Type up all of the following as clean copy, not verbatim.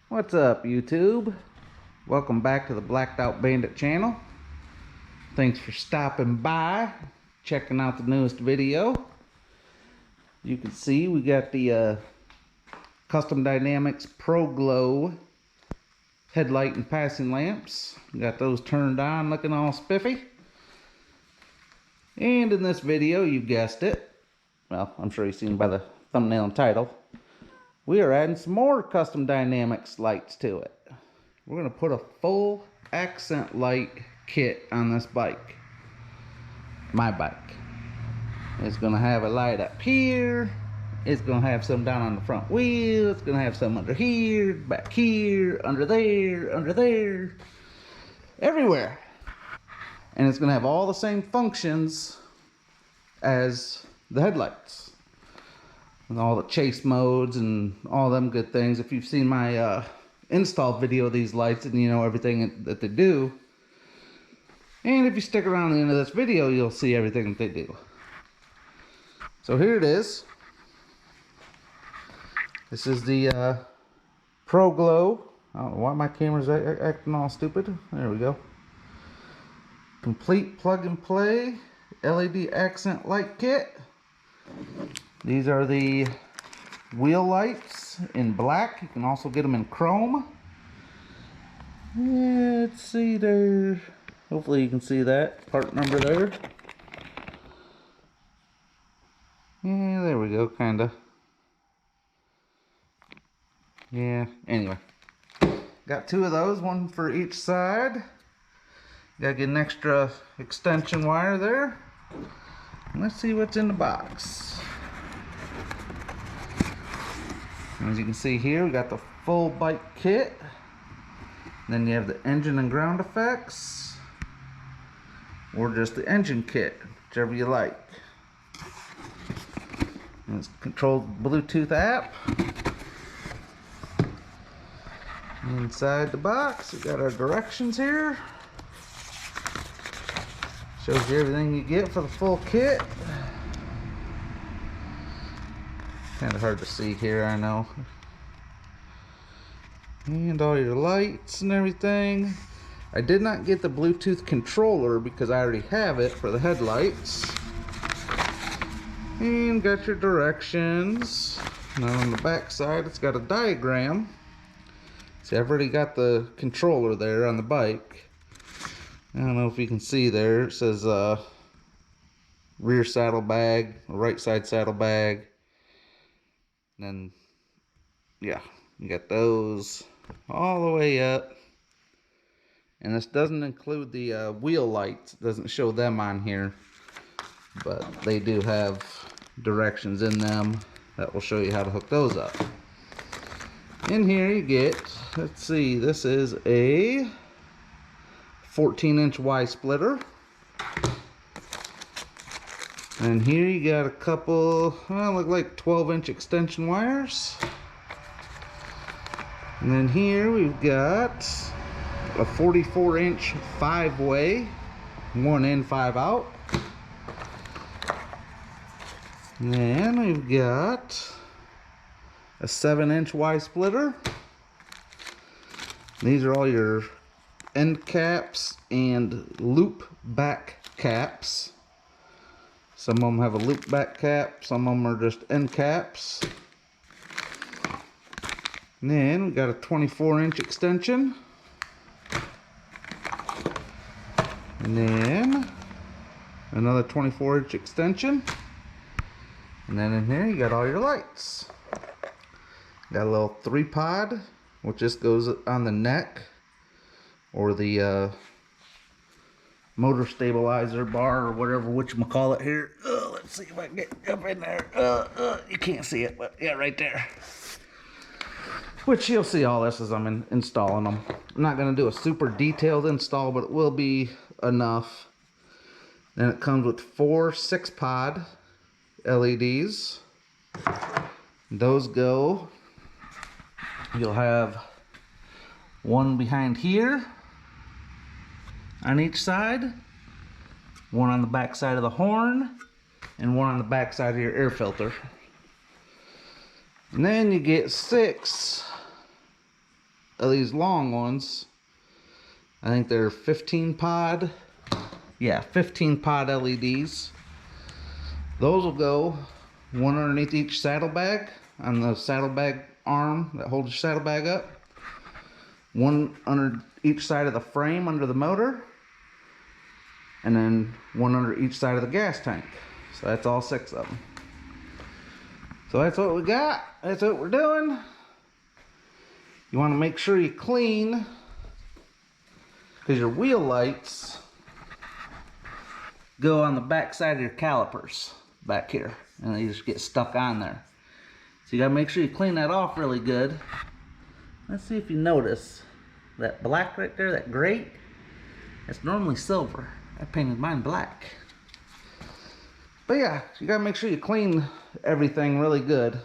What's up, YouTube? Welcome back to the Blacked Out Bandit channel. Thanks for stopping by, checking out the newest video. You can see we got the Custom Dynamics ProGLOW headlight and passing lamps. We got those turned on, looking all spiffy. And in this video, you guessed it, well, I'm sure you've seen by the thumbnail and title, we are adding some more Custom Dynamics lights to it. We're going to put a full accent light kit on this bike. My bike. It's going to have a light up here. It's going to have some down on the front wheel. It's going to have some under here, back here, under there, everywhere. And it's going to have all the same functions as the headlights. And all the chase modes and all them good things. If you've seen my install video of these lights and you know everything that they do. And if you stick around the end of this video, you'll see everything that they do. So here it is. This is the ProGLOW. I don't know why my camera's acting all stupid. There we go. Complete plug and play LED accent light kit. These are the wheel lights in black. You can also get them in chrome. Yeah, let's see there. Hopefully you can see that part number there. Yeah, there we go, kinda. Yeah, anyway. Got two of those, one for each side. Gotta get an extra extension wire there. Let's see what's in the box. As you can see here, we got the full bike kit. Then you have the engine and ground effects, or just the engine kit, whichever you like. And it's controlled Bluetooth app. Inside the box, we got our directions here. Shows you everything you get for the full kit. Kind of hard to see here, I know. And all your lights and everything. I did not get the Bluetooth controller because I already have it for the headlights. And got your directions. Now on the back side, it's got a diagram. See, I've already got the controller there on the bike. I don't know if you can see there. It says rear saddlebag, right side saddlebag. And then, yeah, you got those all the way up. And this doesn't include the wheel lights. It doesn't show them on here. But they do have directions in them that will show you how to hook those up. In here you get, let's see, this is a 14-inch Y splitter. And here you got a couple, well, look like 12-inch extension wires. And then here we've got a 44-inch 5-way, 1 in, 5 out. And then we've got a 7-inch Y splitter. These are all your end caps and loop back caps. Some of them have a loop back cap, some of them are just end caps. And then we got a 24-inch extension. And then another 24-inch extension. And then in here you got all your lights. Got a little 3-pod, which just goes on the neck, or the motor stabilizer bar, or whatever whatchamacallit here. Let's see if I can get up in there. You can't see it, but yeah, right there. Which you'll see all this as I'm installing them. I'm not going to do a super detailed install, but it will be enough. Then it comes with 4 6-pod LEDs. Those go. You'll have one behind here on each side, one on the back side of the horn, and one on the back side of your air filter. And then you get 6 of these long ones. I think they're 15 pod. Yeah, 15 pod LEDs. Those will go one underneath each saddlebag on the saddlebag arm that holds your saddlebag up. One under each side of the frame under the motor. And then one under each side of the gas tank. So that's all 6 of them. So that's what we got. That's what we're doing. You want to make sure you clean, because your wheel lights go on the back side of your calipers back here, and they just get stuck on there. So you gotta make sure you clean that off really good. Let's see if you notice that black right there, that grate, that's normally silver. I painted mine black. But yeah, you gotta make sure you clean everything really good.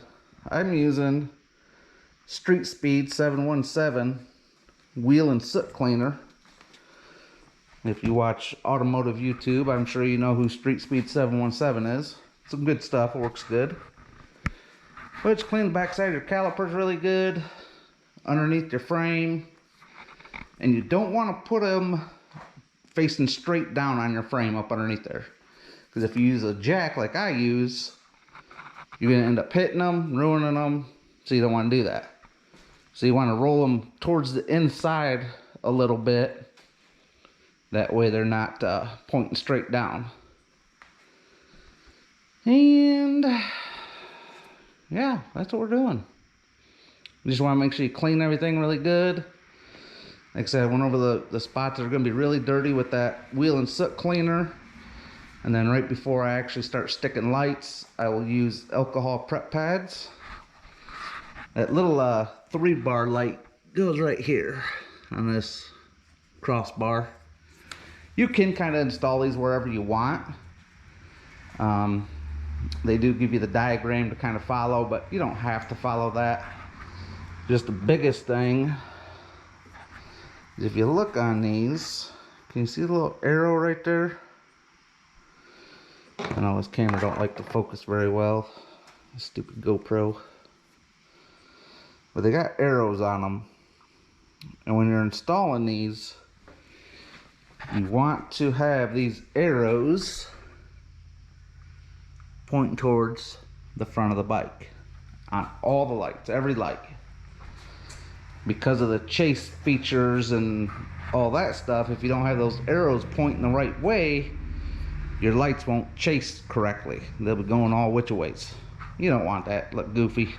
I'm using Street Speed 717 wheel and soot cleaner. If you watch automotive YouTube, I'm sure you know who Street Speed 717 is. Some good stuff, works good. But just clean the backside of your calipers really good, underneath your frame. And you don't want to put them facing straight down on your frame up underneath there. Because if you use a jack like I use, you're going to end up hitting them, ruining them, so you don't want to do that. So you want to roll them towards the inside a little bit. That way they're not pointing straight down. And yeah, that's what we're doing. You just want to make sure you clean everything really good. Like I said, I went over the spots that are going to be really dirty with that wheel and soot cleaner. And then right before I actually start sticking lights, I will use alcohol prep pads. That little 3-bar light goes right here on this crossbar. You can kind of install these wherever you want. They do give you the diagram to kind of follow, but you don't have to follow that. Just the biggest thing is if you look on these, can you see the little arrow right there? I know this camera don't like to focus very well. Stupid GoPro. But they got arrows on them. And when you're installing these, you want to have these arrows pointing towards the front of the bike. On all the lights, every light. Because of the chase features and all that stuff, if you don't have those arrows pointing the right way, your lights won't chase correctly. They'll be going all which ways. You don't want that, look goofy.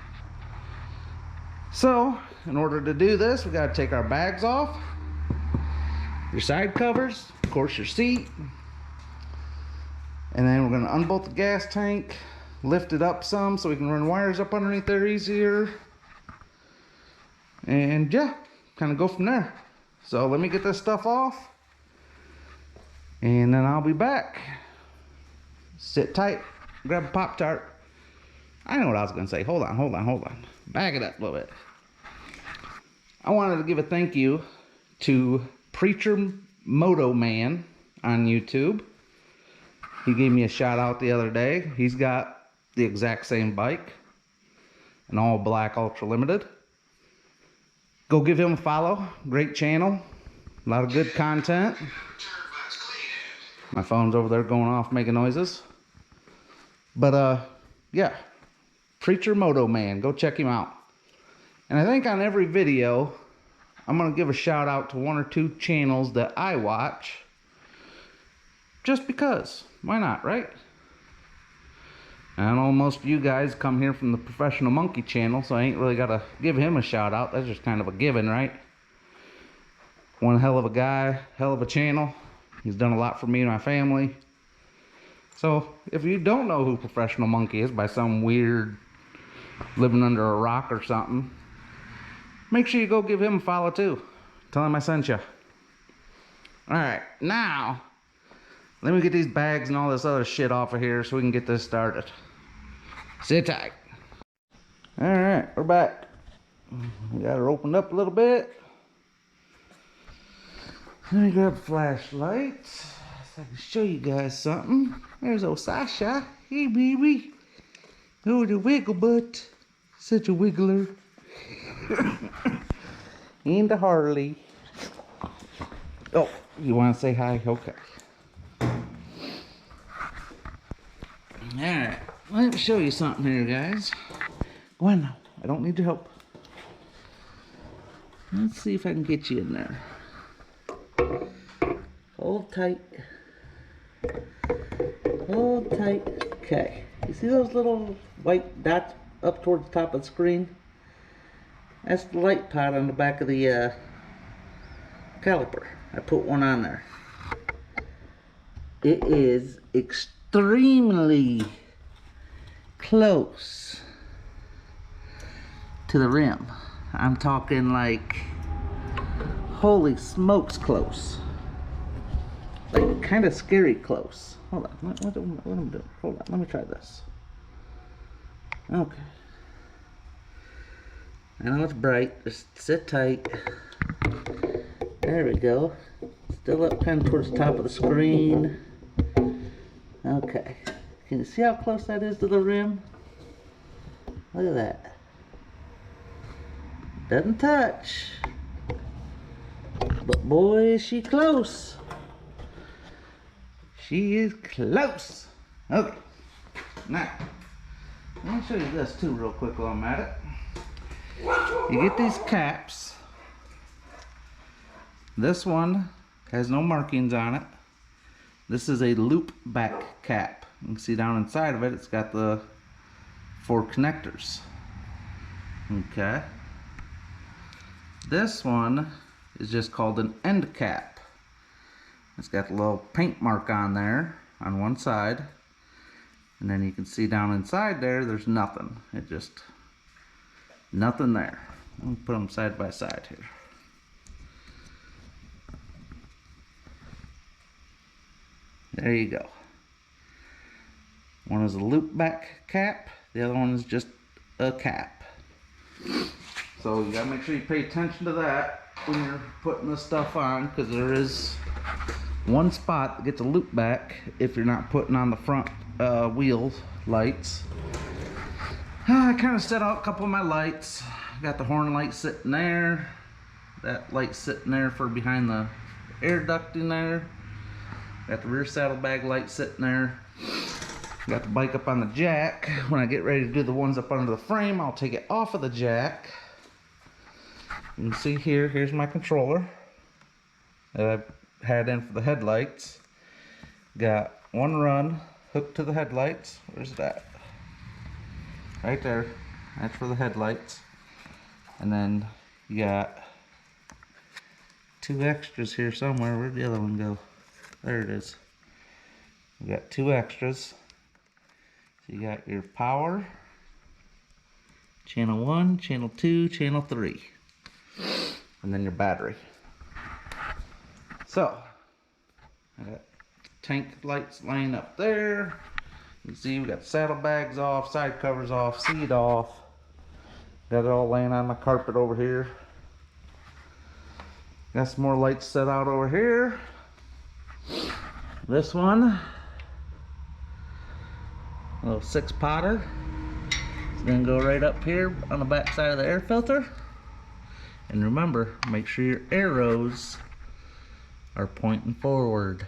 So, in order to do this, we gotta take our bags off, your side covers, of course your seat, and then we're gonna unbolt the gas tank, lift it up some so we can run wires up underneath there easier, and yeah, kind of go from there. So let me get this stuff off, and then I'll be back. Sit tight, grab a Pop-Tart. I know what I was gonna say. Hold on. Back it up a little bit. I wanted to give a thank you to Preacher Moto Man on YouTube. He gave me a shout out the other day. He's got the exact same bike, an all black Ultra Limited. Go give him a follow. Great channel. A lot of good content. My phone's over there going off making noises. But yeah. Preacher Moto Man. Go check him out. And I think on every video, I'm going to give a shout out to 1 or 2 channels that I watch. Just because. Why not, right? I know most of you guys come here from the Professional Monkey channel, so I ain't really got to give him a shout out. That's just kind of a given, right? One hell of a guy, hell of a channel. He's done a lot for me and my family. So, if you don't know who Professional Monkey is by some weird living under a rock or something, make sure you go give him a follow too. Tell him I sent you. Alright, now let me get these bags and all this other shit off of here so we can get this started. Sit tight. Alright, we're back. We got her opened up a little bit. Let me grab a flashlight so I can show you guys something. There's old Sasha. Hey baby. Oh, the wiggle butt. Such a wiggler. and a Harley. Oh, you want to say hi? Okay. Alright, let me show you something here, guys. Go on now. I don't need your help. Let's see if I can get you in there. Hold tight. Hold tight. Okay. You see those little white dots up towards the top of the screen? That's the light pot on the back of the caliper. I put one on there. It is extremely close to the rim. I'm talking like, holy smokes close. Like kind of scary close. Hold on, what am I doing? Hold on, let me try this. Okay. I know it's bright, just sit tight. There we go. Still up kind of towards the top of the screen. Okay. Can you see how close that is to the rim? Look at that. Doesn't touch. But boy, is she close. She is close. Okay. Now, let me show you this too real quick while I'm at it. You get these caps. This one has no markings on it. This is a loop back cap. You can see down inside of it, it's got the 4 connectors. Okay. This one is just called an end cap. It's got a little paint mark on there on one side. And then you can see down inside there, there's nothing. It just, nothing there. Let me put them side by side here. There you go. One is a loop back cap, the other one is just a cap. So you gotta make sure you pay attention to that when you're putting this stuff on, because there is one spot that gets a loop back if you're not putting on the front wheel lights. I kind of set out a couple of my lights. Got the horn light sitting there. That light sitting there for behind the air duct in there. Got the rear saddlebag light sitting there. Got the bike up on the jack. When I get ready to do the ones up under the frame, I'll take it off of the jack. You can see here, here's my controller that I had in for the headlights. Got one run hooked to the headlights. Where's that? Right there. That's for the headlights. And then you got 2 extras here somewhere. Where'd the other one go? There it is. We got 2 extras. So you got your power, channel 1, channel 2, channel 3, and then your battery. So I got tank lights laying up there. You can see we got saddlebags off, side covers off, seat off. Got it all laying on my carpet over here. Got some more lights set out over here. This one, a little 6-potter. It's gonna go right up here on the back side of the air filter. And remember, make sure your arrows are pointing forward.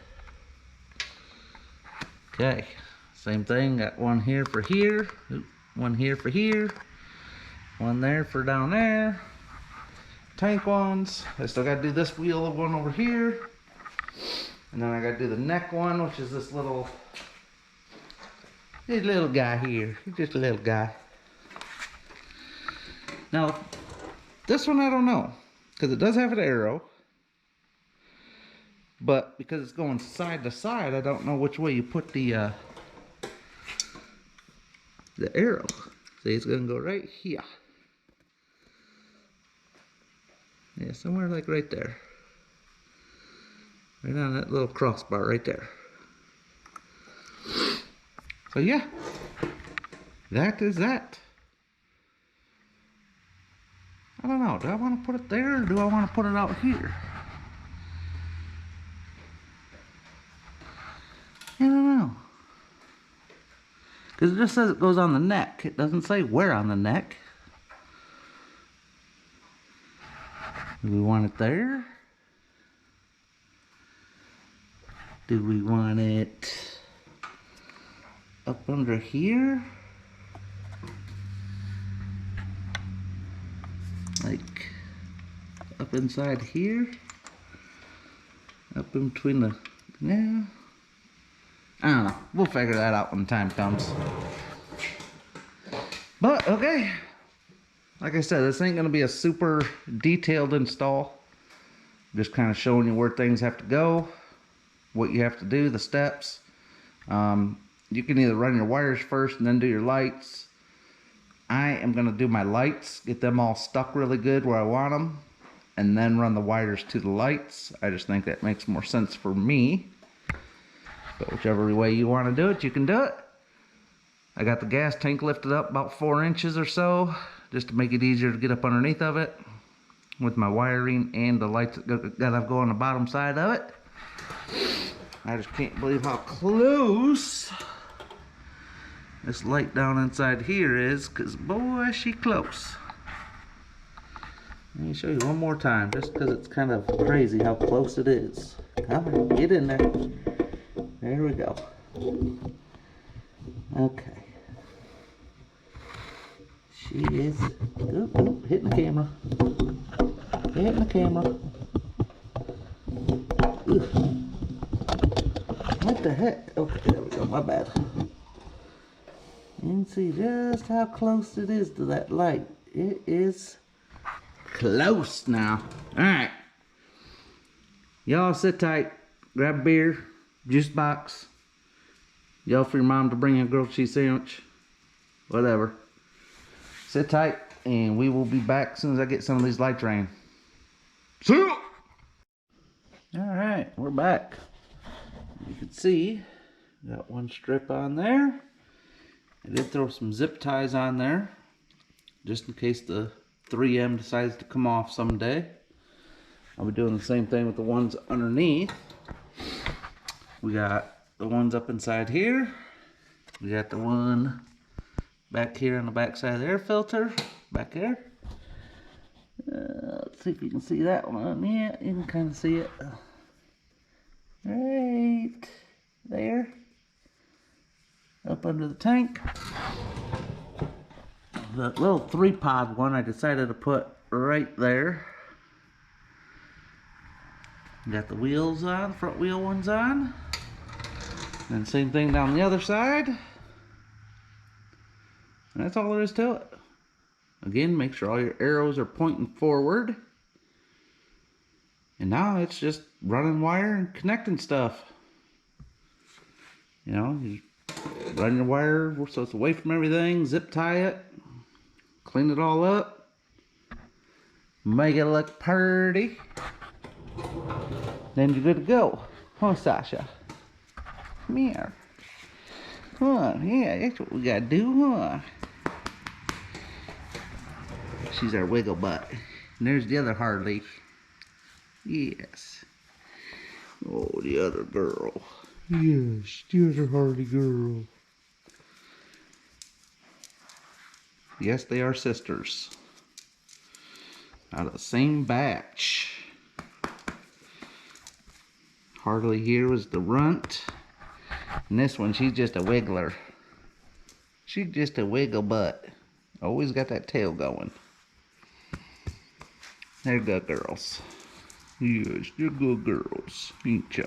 Okay, same thing, got one here for here, one here for here, one there for down there. Tank ones, I still gotta do this wheel of one over here. And then I gotta do the neck one, which is this little guy here. He's just a little guy. Now, this one I don't know, because it does have an arrow. But because it's going side to side, I don't know which way you put the arrow. See, it's gonna go right here. Yeah, somewhere like right there. Right on that little crossbar right there. So yeah, that is that. I don't know, do I want to put it there or do I want to put it out here? I don't know. Because it just says it goes on the neck. It doesn't say where on the neck. Do we want it there? Do we want it up under here? Like up inside here? Up in between the, yeah. I don't know. We'll figure that out when the time comes. But, okay. Like I said, this ain't going to be a super detailed install. Just kind of showing you where things have to go, what you have to do, the steps. You can either run your wires first and then do your lights. I am going to do my lights, get them all stuck really good where I want them, and then run the wires to the lights. I just think that makes more sense for me. But whichever way you want to do it, you can do it. I got the gas tank lifted up about 4 inches or so, just to make it easier to get up underneath of it with my wiring and the lights that I've go on the bottom side of it. I just can't believe how close this light down inside here is, because boy, is she close. Let me show you one more time, just because it's kind of crazy how close it is. Come on, get in there. There we go. Okay. She is hitting the camera. Hitting the camera. Ugh. What the heck? Okay, there we go. My bad. You can see just how close it is to that light. It is close now. Alright. Y'all sit tight. Grab a beer, juice box. Yell for your mom to bring you a grilled cheese sandwich. Whatever. Sit tight, and we will be back as soon as I get some of these lights ran. See ya! Alright, we're back. You can see, got one strip on there. I did throw some zip ties on there, just in case the 3M decides to come off someday. I'll be doing the same thing with the ones underneath. We got the ones up inside here. We got the one back here on the back side of the air filter, back there. Let's see if you can see that one. Yeah, you can kind of see it. Right there. Up under the tank. The little 3-pod one I decided to put right there. Got the wheels on, front wheel ones on. And same thing down the other side. And that's all there is to it. Again, make sure all your arrows are pointing forward. And now it's just running wire and connecting stuff. You know, you run your wire so it's away from everything, zip tie it, clean it all up, make it look pretty. Then you're good to go. Huh, Sasha? Come here. Huh, yeah, that's what we gotta do, huh? She's our wiggle butt. And there's the other Harley. Yes. Oh, the other girl. Yes, the other Harley girl. Yes, they are sisters. Out of the same batch. Harley here was the runt. And this one, she's just a wiggler. She's just a wiggle butt. Always got that tail going. They're good girls. Yes, they're good girls, ain't ya?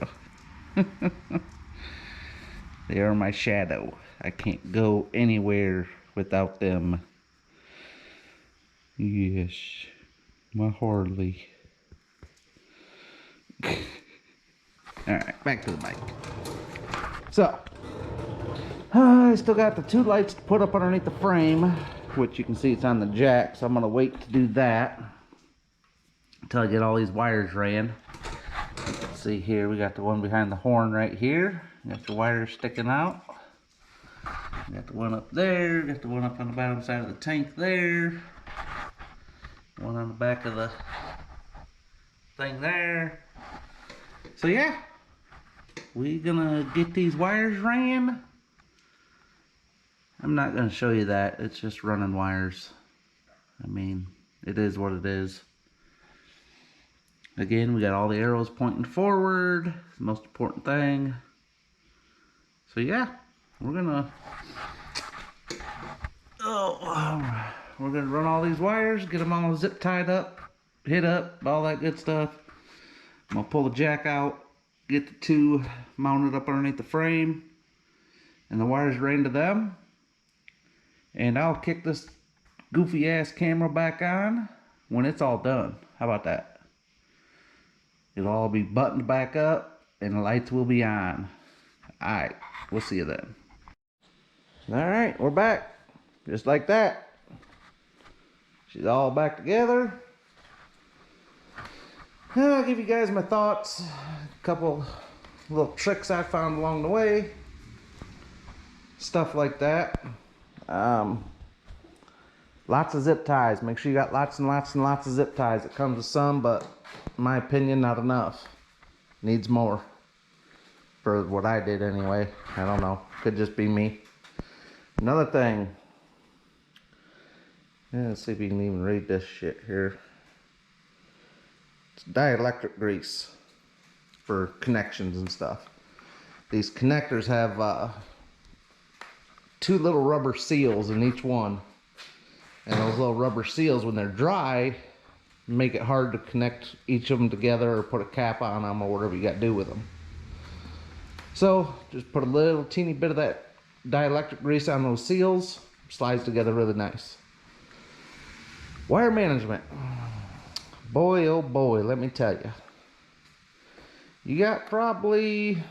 They are my shadow. I can't go anywhere without them. Yes, my Harley. Alright, back to the bike. So, I still got the 2 lights to put up underneath the frame, which you can see it's on the jack, so I'm going to wait to do that until I get all these wires ran. Let's see here, we got the one behind the horn right here. Got the wires sticking out. Got the one up there, got the one up on the bottom side of the tank there. One on the back of the thing there. So yeah, we're gonna get these wires ran. I'm not gonna show you that, it's just running wires. I mean, it is what it is. Again, we got all the arrows pointing forward, the most important thing. So yeah, we're gonna run all these wires, get them all zip tied up, hit up, all that good stuff. I'm gonna pull the jack out, get the two mounted up underneath the frame, and the wires ran to them. And I'll kick this goofy ass camera back on when it's all done. How about that? It'll all be buttoned back up and the lights will be on. Alright, we'll see you then. Alright, we're back. Just like that. She's all back together. I'll give you guys my thoughts. A couple little tricks I found along the way. Stuff like that. Lots of zip ties. Make sure you got lots and lots and lots of zip ties. It comes with some, but in my opinion, not enough. Needs more. For what I did anyway. I don't know. Could just be me. Another thing. Yeah, let's see if you can even read this shit here. It's dielectric grease for connections and stuff. These connectors have two little rubber seals in each one. And those little rubber seals, when they're dry, make it hard to connect each of them together or put a cap on them or whatever you got to do with them. So just put a little teeny bit of that dielectric grease on those seals. Slides together really nice. Wire management. Boy, oh boy, let me tell you. You got probably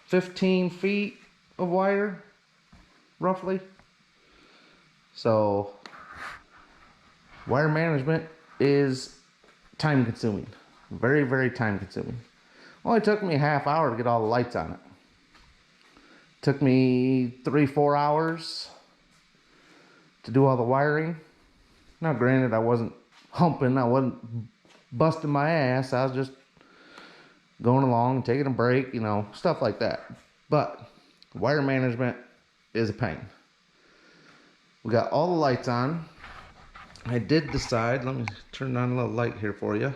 15 feet of wire, roughly. So, wire management is time consuming. Very, very time consuming. Only took me a half hour to get all the lights on it. Took me 3-4 hours to do all the wiring. Now granted, I wasn't humping, I wasn't busting my ass, I was just going along, taking a break, you know, stuff like that. But wire management is a pain. We got all the lights on. I did decide, let me turn on a little light here for you.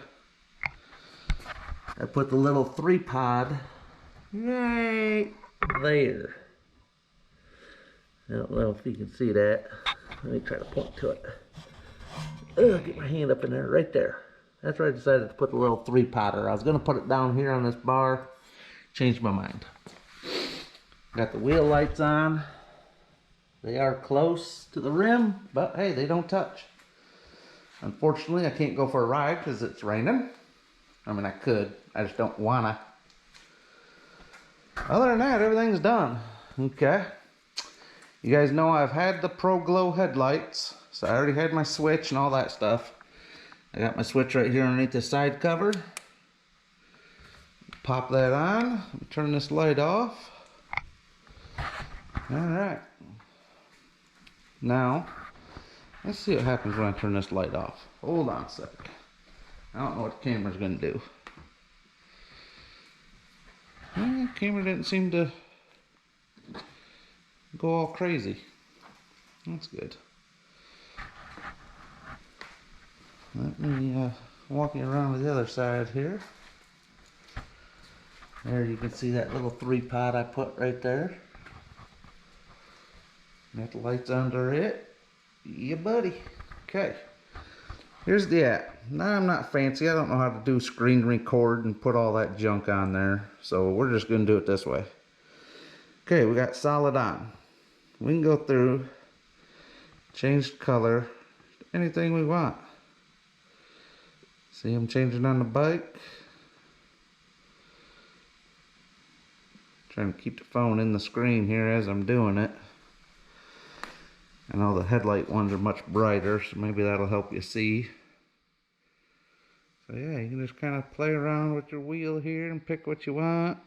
I put the little 3-pod right there. I don't know if you can see that. Let me try to point to it. Get my hand up in there, right there. That's where I decided to put the little 3-podder. I was going to put it down here on this bar. Changed my mind. Got the wheel lights on. They are close to the rim, but hey, they don't touch. Unfortunately, I can't go for a ride because it's raining. I mean, I could. I just don't wanna. Other than that, everything's done. Okay. You guys know I've had the ProGLOW headlights. So I already had my switch and all that stuff. I got my switch right here underneath the side cover. Pop that on. Turn this light off. Alright. Now, let's see what happens when I turn this light off. Hold on a second. I don't know what the camera's going to do. The camera didn't seem to go all crazy. That's good. Let me walk you around to the other side here. There you can see that little 3-pod I put right there. Got the lights under it. Yeah, buddy. Okay. Here's the app. Now I'm not fancy. I don't know how to do screen record and put all that junk on there. So we're just going to do it this way. Okay, we got solid on. We can go through, change color, anything we want. See, I'm changing on the bike. Trying to keep the phone in the screen here as I'm doing it. I know the headlight ones are much brighter, so maybe that'll help you see. So yeah, you can just kind of play around with your wheel here and pick what you want.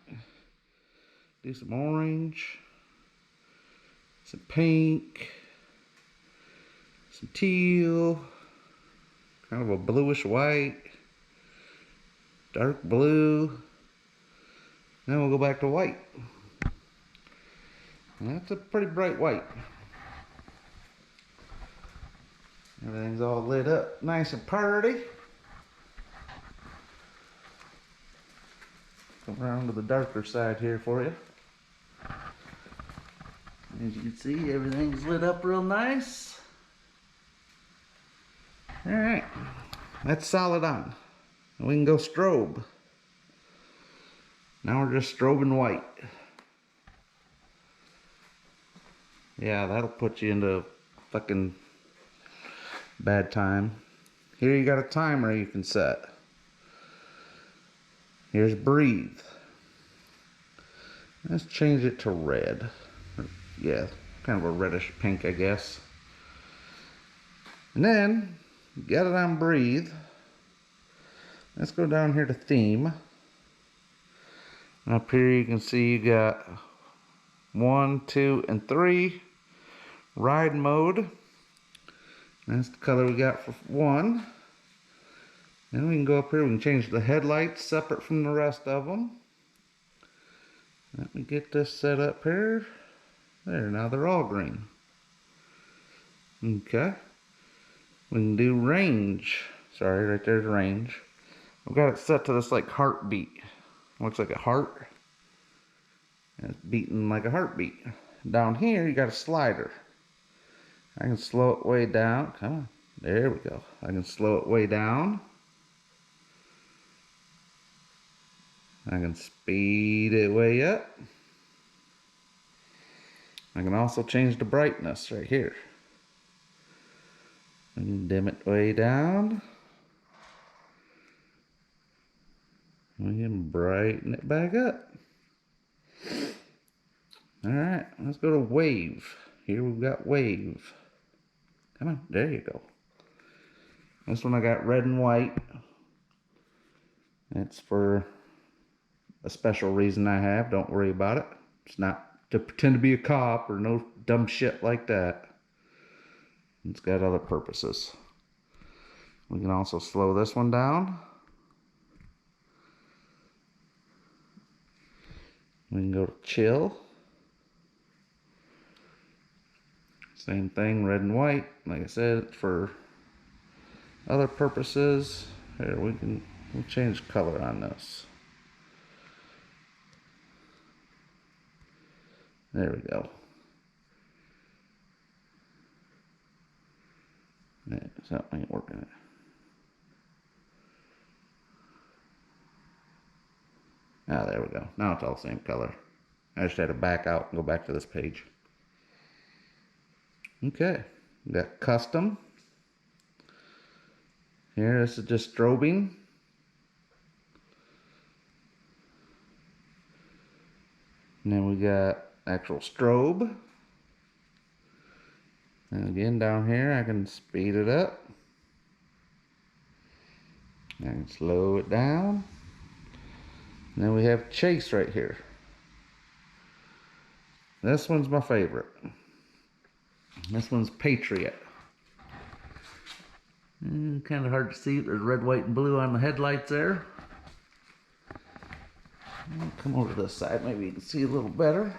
Do some orange, some pink, some teal, kind of a bluish white, dark blue. Then we'll go back to white. And that's a pretty bright white. Everything's all lit up nice and pretty. Come around to the darker side here for you. As you can see, everything's lit up real nice. Alright, that's solid on. We can go strobe. Now we're just strobing white. Yeah, that'll put you into a fucking bad time. Here you got a timer you can set. Here's breathe. Let's change it to red. Yeah, kind of a reddish pink, I guess. And then, get it on breathe. Let's go down here to theme. And up here you can see you got 1, 2, and 3. Ride mode. That's the color we got for 1. Then we can go up here, we can change the headlights separate from the rest of them. Let me get this set up here. There, now they're all green. Okay. We can do range. Sorry, right there's range. I've got it set to this like heartbeat. Looks like a heart. And it's beating like a heartbeat. Down here, you got a slider. I can slow it way down. Come on. There we go. I can slow it way down. I can speed it way up. I can also change the brightness right here. I can dim it way down. We can brighten it back up. Alright, let's go to wave. Here we've got wave. Come on, there you go. This one I got red and white. It's for a special reason I have. Don't worry about it. It's not to pretend to be a cop or no dumb shit like that. It's got other purposes. We can also slow this one down. We can go to chill. Same thing, red and white. Like I said, for other purposes. Here, we'll change color on this. There we go. Yeah, something ain't working. Ah, there we go. Now it's all the same color. I just had to back out and go back to this page. Okay, we got custom. Here, this is just strobing. And then we got actual strobe. And again, down here, I can speed it up. I can slow it down. And then we have chase right here. This one's my favorite. This one's Patriot. Kind of hard to see. There's red, white, and blue on the headlights there. I'll come over to this side. Maybe you can see a little better.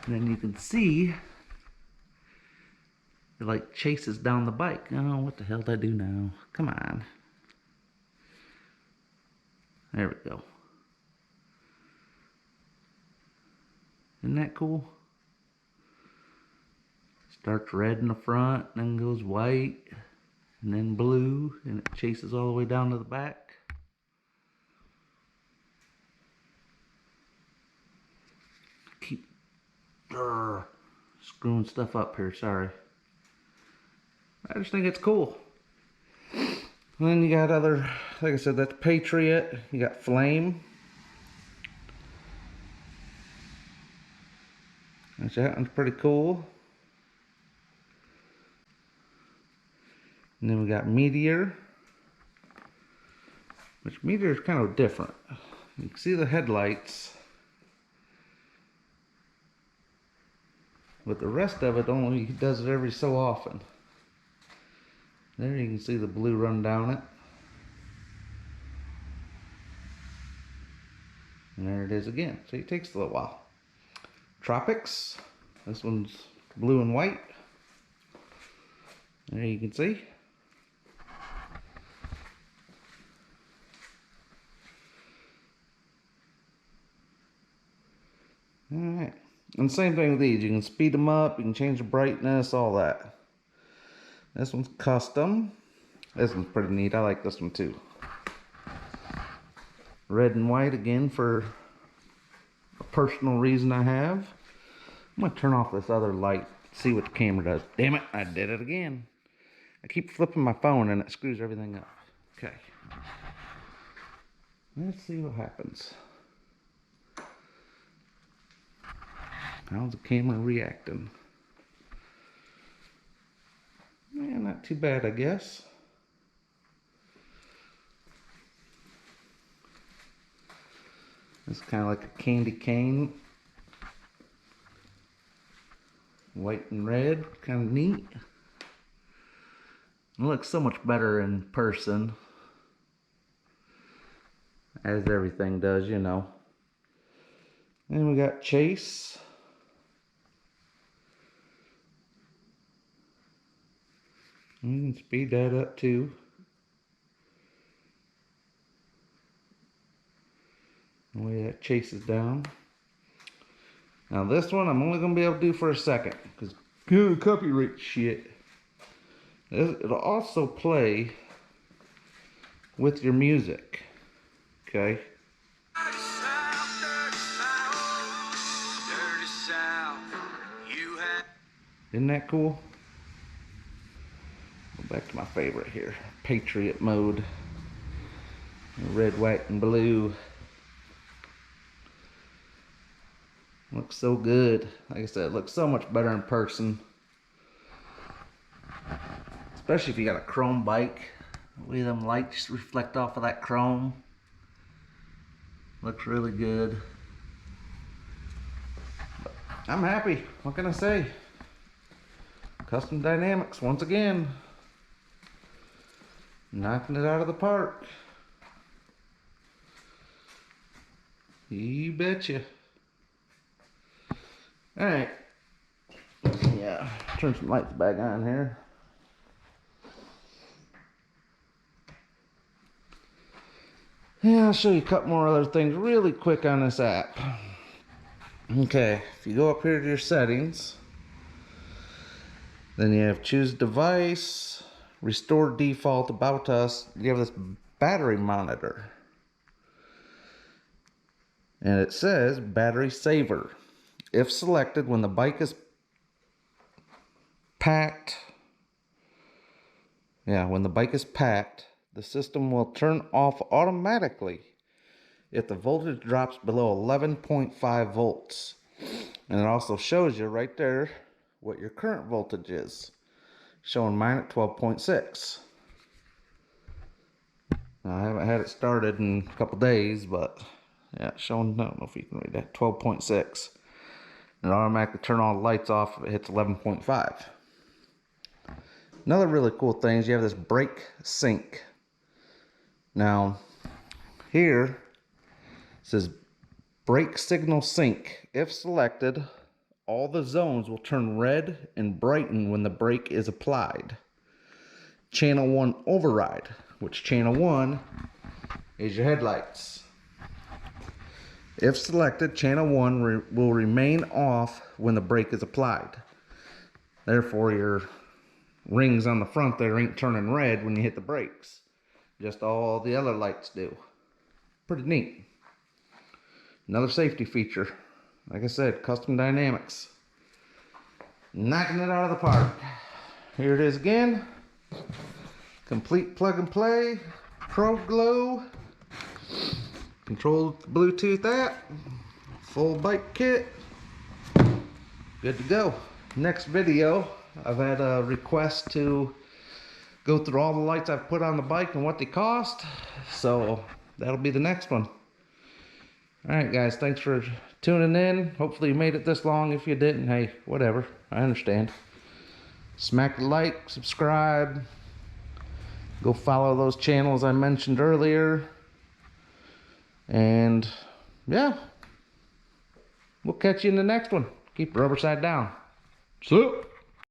And then you can see it like chases down the bike. Oh, what the hell did I do now? Come on. There we go. Isn't that cool? Starts red in the front, then goes white, and then blue, and it chases all the way down to the back. Keep screwing stuff up here, sorry. I just think it's cool. And then you got other, like I said, that's Patriot. You got Flame. That one's pretty cool. And then we got Meteor. Which Meteor is kind of different. You can see the headlights. But the rest of it only does it every so often. There you can see the blue run down it. And there it is again. So it takes a little while. Tropics. This one's blue and white. There you can see. And same thing with these. You can speed them up, you can change the brightness, all that. This one's custom. This one's pretty neat. I like this one too. Red and white again for a personal reason I have. I'm going to turn off this other light, see what the camera does. Damn it, I did it again. I keep flipping my phone and it screws everything up. Okay. Let's see what happens. How's the camera reacting? Yeah, not too bad, I guess. It's kind of like a candy cane. White and red, kind of neat. It looks so much better in person. As everything does, you know. And we got Chase. You can speed that up too. The way that chases down. Now this one I'm only going to be able to do for a second because copyright shit. It'll also play with your music. Okay. Isn't that cool? Go back to my favorite here. Patriot mode. Red, white, and blue. Looks so good. Like I said, it looks so much better in person. Especially if you got a chrome bike. The way them lights reflect off of that chrome. Looks really good. But I'm happy. What can I say? Custom Dynamics once again. Knocking it out of the park. You betcha. Alright. Yeah, turn some lights back on here. Yeah, I'll show you a couple more other things really quick on this app. Okay, if you go up here to your settings, then you have choose device, restore default, about us. You have this battery monitor. And it says battery saver. If selected, when the bike is packed, when the bike is packed, the system will turn off automatically if the voltage drops below 11.5 volts. And it also shows you right there what your current voltage is. Showing mine at 12.6. Now, I haven't had it started in a couple days, but yeah, it's showing, I don't know if you can read that, 12.6. And automatically turn all the lights off if it hits 11.5. Another really cool thing is you have this brake sync. Now, here it says brake signal sync. If selected, all the zones will turn red and brighten when the brake is applied. Channel 1 override, which channel 1 is your headlights. If selected, channel 1 will remain off when the brake is applied. Therefore, your rings on the front there ain't turning red when you hit the brakes. Just all the other lights do. Pretty neat. Another safety feature. Like I said, Custom Dynamics. Knocking it out of the park. Here it is again. Complete plug and play. ProGLOW. Control Bluetooth app. Full bike kit. Good to go. Next video, I've had a request to go through all the lights I've put on the bike and what they cost. So that'll be the next one. Alright guys, thanks for tuning in. Hopefully you made it this long. If you didn't, hey, whatever. I understand. Smack the like, subscribe. Go follow those channels I mentioned earlier. And yeah, we'll catch you in the next one. Keep the rubber side down. See ya.